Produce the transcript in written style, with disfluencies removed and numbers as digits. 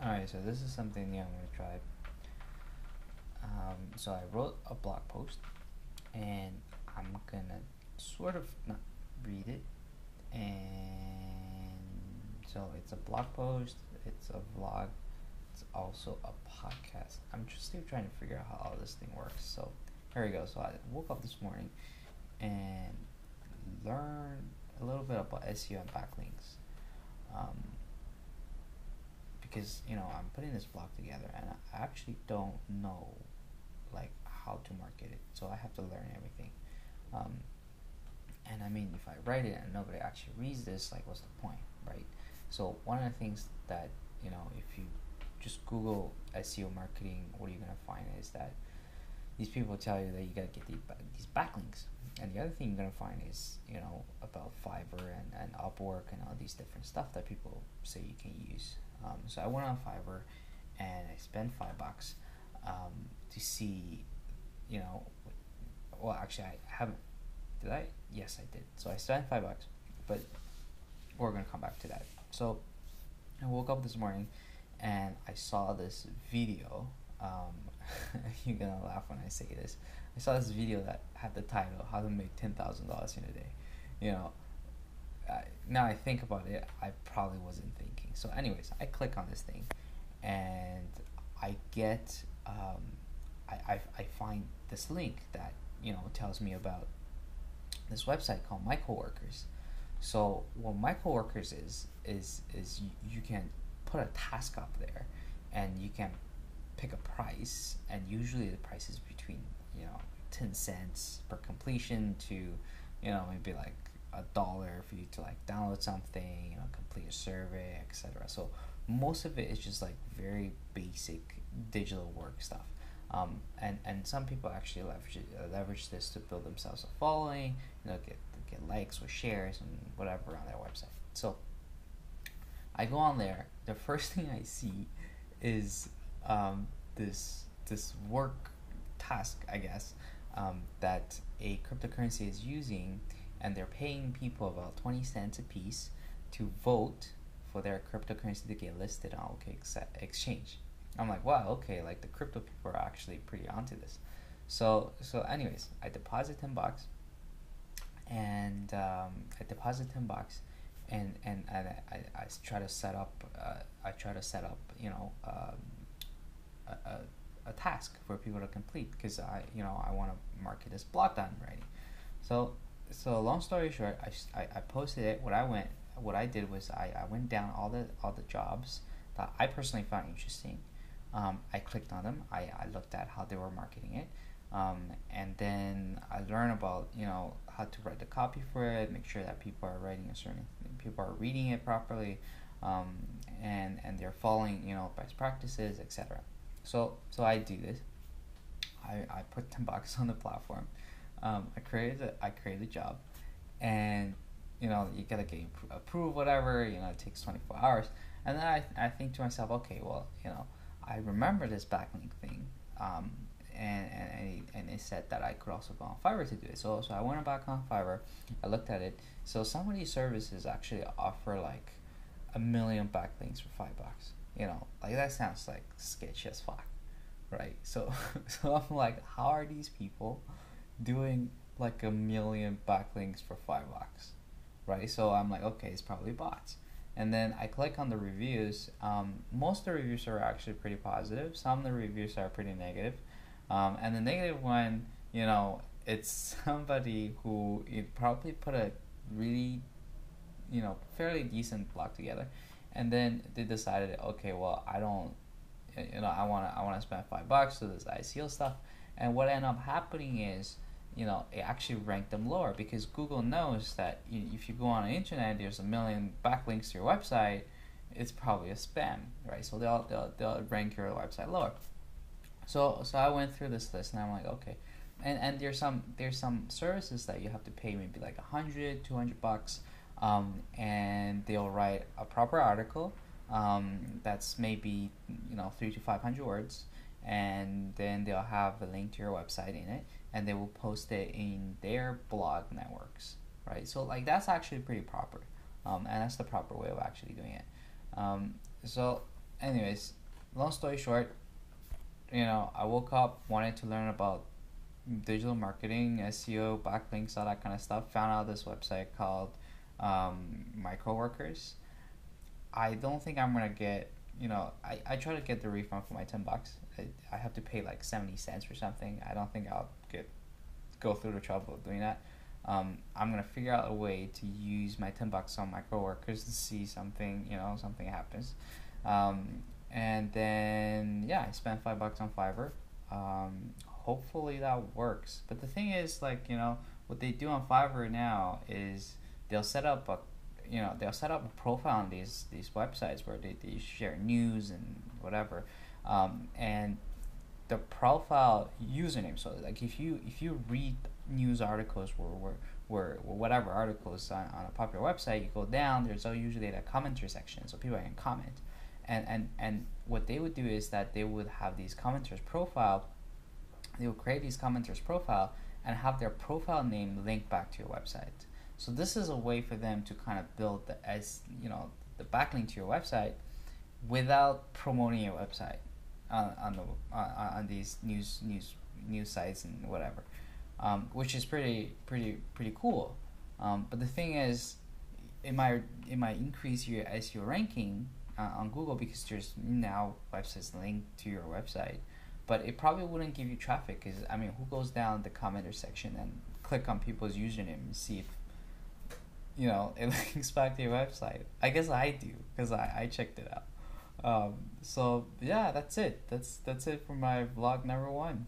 Alright, so this is something new I'm going to try. So I wrote a blog post and I'm going to sort of not read it. And so it's a blog post, it's a vlog, it's also a podcast. I'm just still trying to figure out how all this thing works. So here we go. So I woke up this morning and learned a little bit about SEO and backlinks. Because I'm putting this blog together and I actually don't know like how to market it, so I have to learn everything. um, and I mean, if I write it and nobody actually reads this, like, what's the point, right? So one of the things that, if you just Google SEO marketing, what you're gonna find is that these people tell you that you gotta get these backlinks, and the other thing you're gonna find is about Fiverr and Upwork and all these different stuff that people say you can use. So I went on Fiverr and I spent $5 to see, you know, well, actually, I haven't. Did I? Yes, I did. So I spent $5, but we're gonna come back to that. So I woke up this morning and I saw this video. You're gonna laugh when I say this. I saw this video that had the title "How to Make $10,000 in a Day." You know, now I think about it, I probably wasn't thinking. So, anyways, I click on this thing, and I get, I find this link that tells me about this website called My Coworkers. So, what My Coworkers is you can put a task up there, and you can pick a price, and usually the price is between 10 cents per completion to maybe like $1 for you to like download something, complete a survey, etc. So most of it is just like very basic digital work stuff. And some people actually leverage this to build themselves a following, get likes or shares and whatever on their website. So I go on there. The first thing I see is this work task, I guess, that a cryptocurrency is using, and they're paying people about 20 cents a piece to vote for their cryptocurrency to get listed on OKExchange. I'm like, wow, okay, like the crypto people are actually pretty onto this. So anyways, I deposit $10, and I deposit $10, and I try to set up a task for people to complete, because I want to market this blog that I'm writing. So long story short, I posted it. What I did was I went down all the jobs that I personally found interesting. I clicked on them. I looked at how they were marketing it, and then I learned about how to write the copy for it, make sure that people are reading it properly, and they're following best practices, etc. So I do this. I put $10 on the platform. I created a job, and you gotta get approved, whatever. It takes 24 hours, and then I think to myself, okay, well, I remember this backlink thing, and it said that I could also go on Fiverr to do it. So I went back on Fiverr. I looked at it. So some of these services actually offer like 1 million backlinks for $5. Like that sounds like sketchy as fuck, right? So I'm like, how are these people doing like 1 million backlinks for $5, right? So I'm like, okay, it's probably bots. And then I click on the reviews. Most of the reviews are actually pretty positive. Some of the reviews are pretty negative. And the negative one, it's somebody who probably put a really, fairly decent blog together, and then they decided, okay, well, I don't, I wanna spend $5 to this ICO stuff, and what ended up happening is, it actually ranked them lower, because Google knows that if you go on the internet, there's 1 million backlinks to your website, it's probably a spam, right? So they'll rank your website lower. So I went through this list, and I'm like, okay, and there's some services that you have to pay maybe like $100-$200, and they'll write a proper article, that's maybe 300 to 500 words, and then they'll have a link to your website in it, and they will post it in their blog networks, right? So like that's actually pretty proper, and that's the proper way of actually doing it. So anyways, long story short, I woke up wanted to learn about digital marketing, SEO, backlinks, all that kind of stuff. Found out this website called Microworkers. I don't think I'm gonna get. I try to get the refund for my $10. I have to pay like 70 cents or something. I don't think I'll go through the trouble of doing that. I'm gonna figure out a way to use my $10 on Microworkers to see something. Something happens. And then yeah, I spent $5 on Fiverr. Hopefully that works. But the thing is, like, what they do on Fiverr now is they'll set up a they'll set up a profile on these websites where they share news and whatever, and the profile username. So like if you read news articles or whatever articles on a popular website, you go down. There's usually a commenter section, so people can comment, and what they would do is that they would have these commenters profile. They would create these commenters profile and have their profile name linked back to your website. So this is a way for them to kind of build the backlink to your website without promoting your website on these news sites and whatever, which is pretty cool. But the thing is, it might increase your SEO ranking on Google because there's now websites linked to your website. But it probably wouldn't give you traffic because who goes down the commenter section and click on people's username and see if it links back to your website? I guess I do because I checked it out. So yeah, that's it. That's it for my vlog number 1.